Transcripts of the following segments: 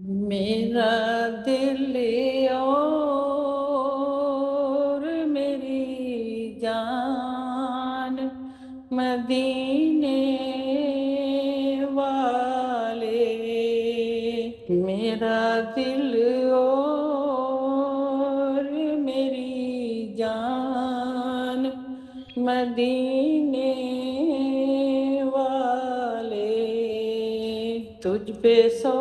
میرا دل اور میری جان مدینے والے، میرا دل اور میری جان مدینے والے، تجھ پہ سو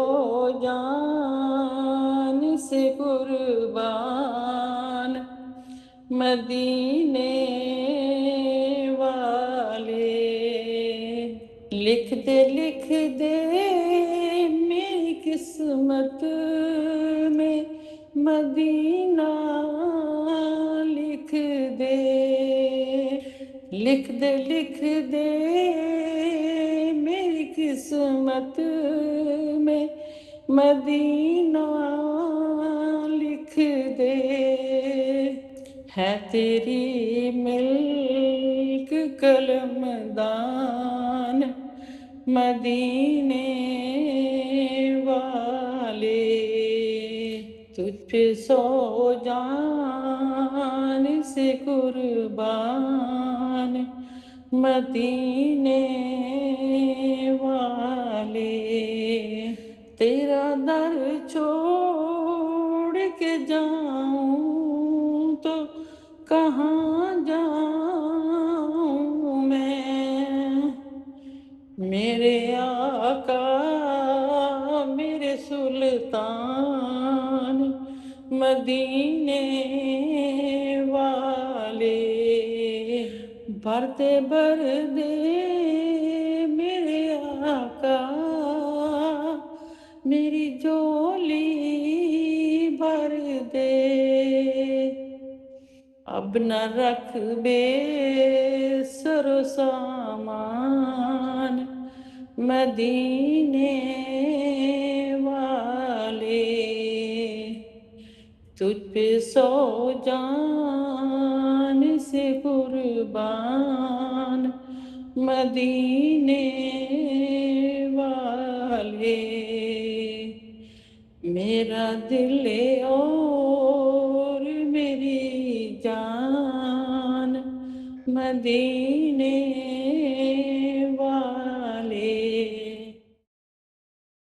جان سے قربان مدینے والے، لکھ دے میری قسمت میں مدینہ، لکھ دے لکھ دے میری قسمت میں مدینہ، لکھ دے، ہے تیری ملک قلم دان مدینے والے، تجھ پہ سو جان سے قربان مدینے والے، تیرا در چھوڑ کے جاؤں تو کہاں جاؤں میں، میرے آقا میرے سلطان مدینے والے، بھرتے دے میرے آقا میری جھولی بھر دے، اب نہ رکھ بے سر و سامان مدینے والے، تجھ پہ سو جان سے قربان مدینے والے، میرا دل اور میری جان مدینے